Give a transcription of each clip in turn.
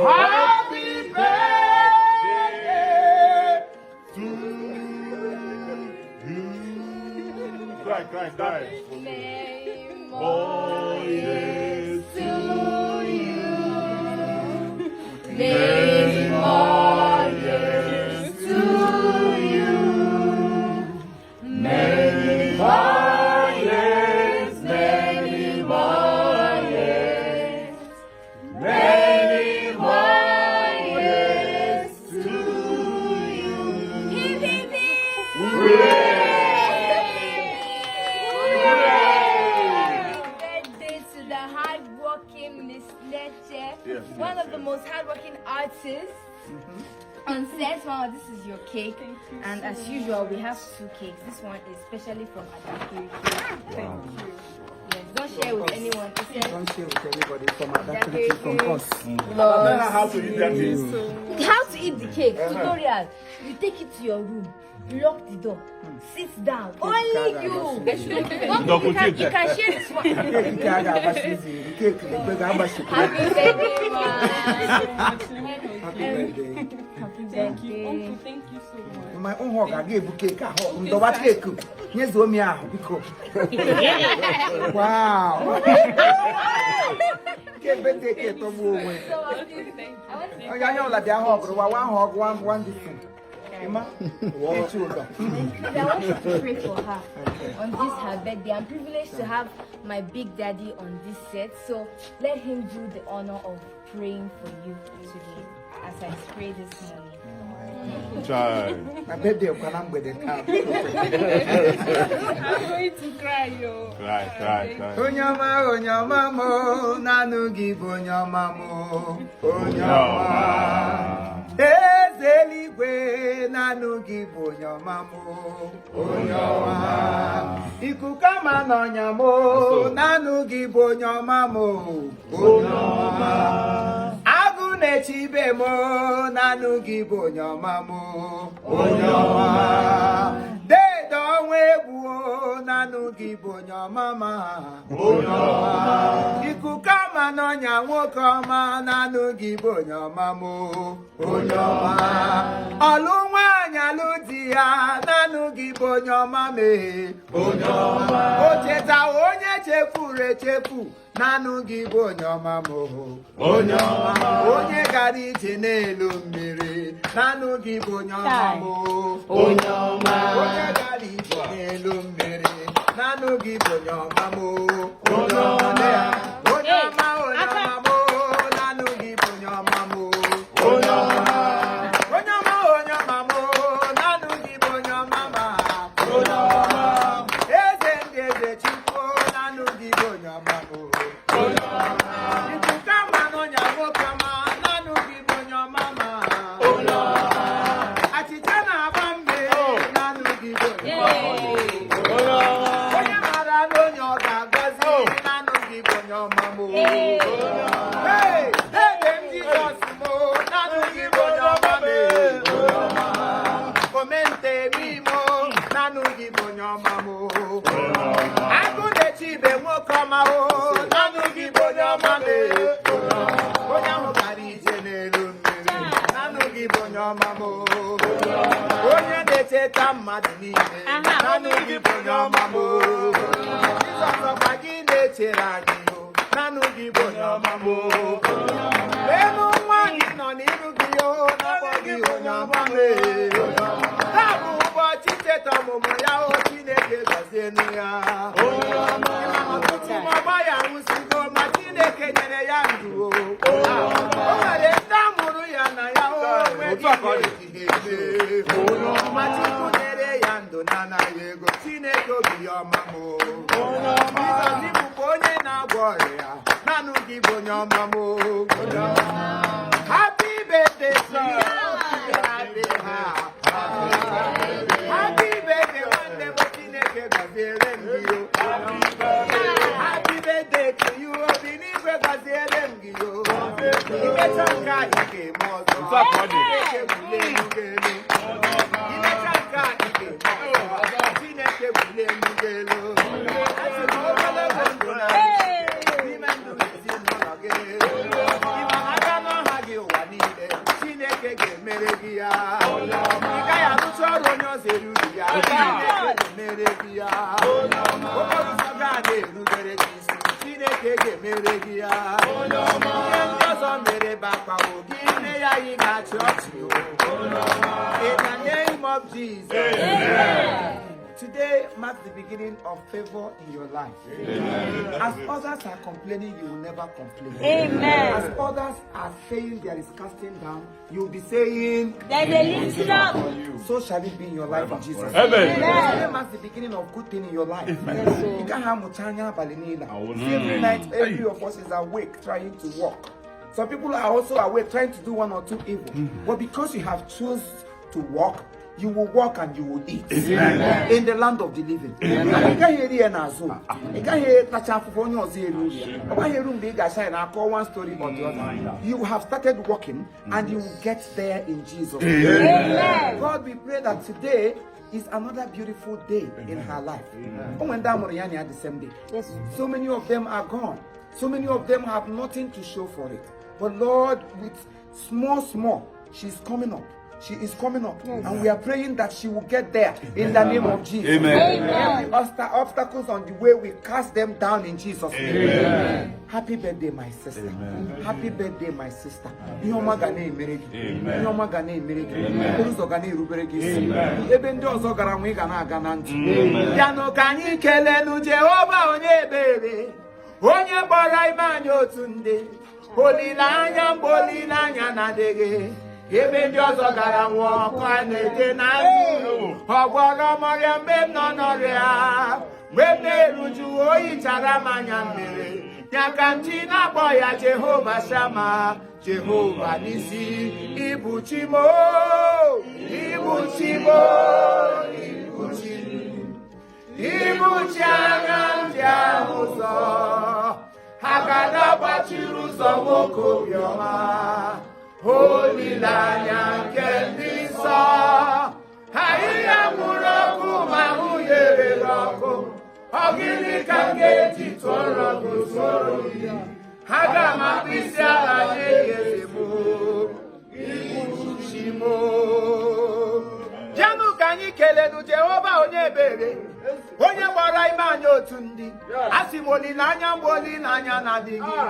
Happy birthday to you. Cry. Oh, yes, to you. Many more years to you. Many more years, many more years. Many more years to you. Hooray! Yes, one of the most hardworking artists on set. Mama, this is your cake. And as usual, we have 2 cakes. This one is specially from Adakirikiri. Thank you. Yes, don't share with anyone. Don't share with anybody from Adakirikiri, from us. Learn how to eat that cake. How to eat the cake. Tutorial. You take it to your room. Lock the door. Sit down. Only you. You can share this one. Happy birthday, ma. Thank you. Uncle, thank you so much. My own hug, I gave you cake. The what cake? Yes, do me out. Wow. Cake birthday cake to move away. I know that they are one different. I want you to pray for her on this her birthday. I'm privileged to have my big daddy on this set, so let him do the honor of praying for you today as I pray this morning. Child. My birthday, I'm going to cry. Onyama mo, nanu give onyama mo, onyama. Ezeligwe nanu give onyama mo, onyama. Ikukama n'onyamo, nanu give onyama mo, onyama. Chibe mo nanu give onyama mo, onyama. De don webu nanu give onyama ma, onyama. Ikukama n'onya nwokoma nanu give onyama mo, onyama. Olunwanya ludia nanu give onyama me, onyama. Ocheta onye chefure chefu nanu give onyama mo, onyama. Onye gara ije n'elu mmiri nanu give onyama mo, onyama. Onye gara ije n'elu mmiri nanu give onyama mo, onyama. Onyama mo nanu give onyama mo, onyama. Onyama mo nanu give onyama ma, onyama. Eze ndeze chukwu nanu give onyama mo, onyama. Ikukama n'onya nwokama nanu give onyama ma, onyama. Achịcha na-agba nanu give onyama mo, onyama. Onye mara n'onye ọ ga-agọzi nanu give onyama mo, onyama. Hey, Jesus mo nanu give onyama me, onyama. Komente mi mo nanu give onyama mo, onyama. Agụde chibe nwokọma o nanu give onyama me, onyama. Onye ahụ gara ije n'elu mmiri nanu give onyama mo, onyama. Onye na-echeta mmadụ niile nanu give onyama mo, Jizọs ọkwa gị na-echere anyị o nanu give onyama mo, elu nwaanyị nọ n'iru gị o n'afọ gị onyama me, taa bụ ụbọchị cheta ọmụmụ ya o Chineke gọzienu ya, ọtụtụ ọgba ya nwụsigo ma Chineke nyere ya ndụ o nwere ndị amụrụ ya na ya o nweghị ihe ma Chukwu nyere ya ndụ na anaghị ego Chineke obi ya ọma m Jizọs bụkwa onye na-agwọ ọrịa nanụ gị bụ onye ọma m Happy birthday to you. Happy birthday nwanne m Chineke gọziere m gị o Happy birthday to you obi n'igwe gọziere m gị o imecha nke anyị ga-eme ọzọ Chineke bulie elu gị elu imecha nke anyị ga-eme ọzọ Chineke bulie elu gị elu asị m ogologo ndụ na n'ime ndụ ezinụlọ gị ịma aka n'ọha gị ụwa ga-emere gị ya ị gaghị arụcha ọrụ onye ọzọ eruru ya ga-emere gị ya okporo ụzọ ga-erubere gị isi Chineke ga-emere gị ya ihe ndị ọzọ mere bakpawo gị ime ya ị ga-achị ọchị in the name of Jesus. Amen. Today marks the beginning of favor in your life. Amen. As others are complaining, you will never complain. Amen. As others are saying there is casting down, you will be saying there's a lifting up. So shall it be in your life in Jesus. Amen. Today marks the beginning of good thing in your life. Amen. You can't have muchanya balinila. Every night, every of us is awake trying to walk. Some people are also awake trying to do one or two evil. But because you have chosen to walk, you will walk and you will eat. Amen. In the land of the living. You can hear here now. You can hear one story or the other. You have started walking and you will get there in Jesus. Amen. God, we pray that today is another beautiful day in her life. The same day. Yes. So many of them are gone. So many of them have nothing to show for it. But Lord, with small, she's coming up. She is coming up, yes. And we are praying that she will get there in the name of Jesus. Amen. Every obstacles on the way, we cast them down in Jesus' name. Amen. Happy birthday, my sister. Amen. Happy birthday, my sister. Amen. Ebe ndị ọzọ gara nwụọ ọkụ na-ede na ndụ ọgwọrọ mọrịa mgbe m nọ n'ọrịa mgbe m na-eruju oyi chara m anya mmiri ya ka m ji na-akpọ ya Jehova Shama Jehova n'isi ịbụ Chimo ịbụ Chimo ịbụ chi anya ndị ahụ ụzọ ha ga na-agbachiri ụzọ nwoke obiọma Olilanya nke ndị nsọ ahịhịa nwụrụ ọkụ ma hụ yere ọkụ ọ gịnị ka m ga-eji tụọrọ guzoro ya ha ga-amapụ isi ala nye ezigbo ịbụ Chimo. Bịanụ ka anyị kelenu Jehova onye ebere onye gbara ime anyị otu ndị asị m olileanya mgbe olileanya na-adịghị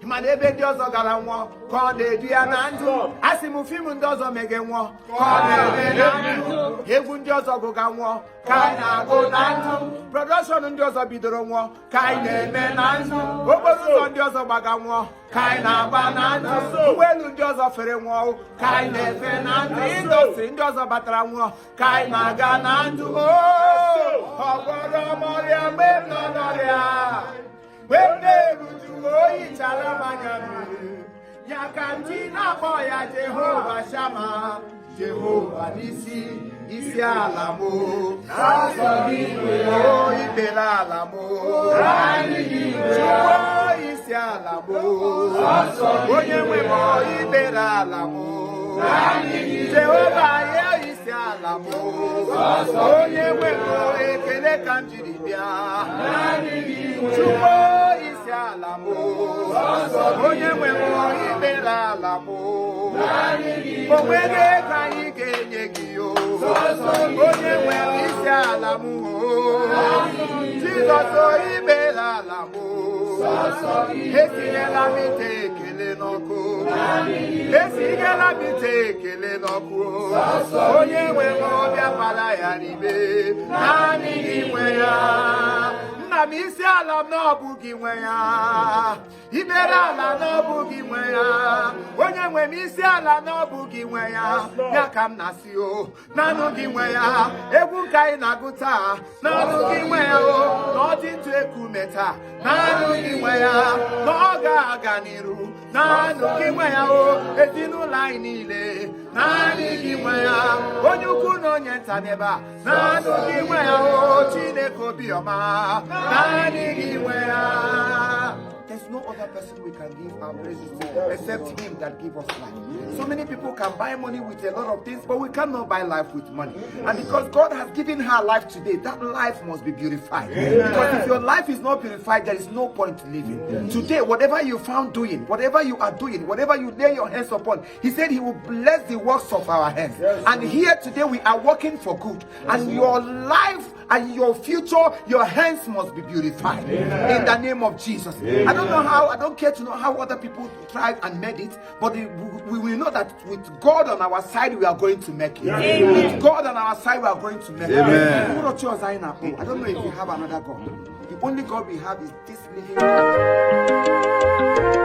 mana ebe ndị ọzọ gara nwụọ ka ọ na-edu ya na ndụ asị m fim ndị ọzọ mege nwụọ ka ọ na-eme na ndụ egwu ndị ọzọ gụga nwụọ ka anyị na-agụ na ndụ prọdọkshọn ndị ọzọ bidoro nwụọ ka anyị na-eme na ndụ okporo ụzọ ndị ọzọ gbaga nwụọ ka anyị na-agba na ndụ ụgbọelu ndị ọzọ fere nwụọ ka anyị na-efe na ndụ indọstrị ndị ọzọ batara nwụọ ka anyị na-aga na ndụ ọgwọrọ mọrịa mgbe m nọ n'ọrịa oyi chara m anya mmiri ya ka ndị na-akpọ ya Jehova Shama Jehova n'isi isi ala m ibere ala m isi ala m onye nwe m ibere ala m Jehova ya isi ala m onye nwe m ekele ka m jiri bịa isi ala m onye nwe m ibere ala m onwere ego anyị ga-enye gị onye nwe m isi ala m Jizọs ibere ala m etinyela m ite ekele n'ọkụ esinyela m ite ekele n'ọkụ onye nwe m ọbịa para ya n'ime naanị gị nwe ya nna m isi ala m na ọ bụ gị nwe ya ibere ala na ọ bụ gị nwe ya onye nwe m isi ala na ọ bụ gị nwe ya ya ka m na-asị naanụ gị nwe ya egwu nke anyị na-agụ taa naanụ gị nwe ya na ọ dị ndụ ekume taa naanụ gị nwe ya na ọ ga-aga n'iru naanụ gị nwe ya ezinụlọ anyị niile naanị gị nwe ya onye ukwu na onye nta n'ebe a naanụ gị nwe ya Chineke obiọma naanị gị nwe ya. There's no other person we can give our praises to except him that gives us life. So many people can buy money with a lot of things, but we cannot buy life with money. And because God has given her life today, that life must be purified. Because if your life is not purified, there is no point living. Today, whatever you found doing, whatever you are doing, whatever you lay your hands upon, he said he will bless the works of our hands. And here today we are working for good. And your life and your future, your hands must be purified in the name of Jesus. I don't know how, I don't care to know how other people tried and made it, but we will know that with God on our side, we are going to make it. With God on our side, we are going to make it. I don't know if you have another God. The only God we have is this living God.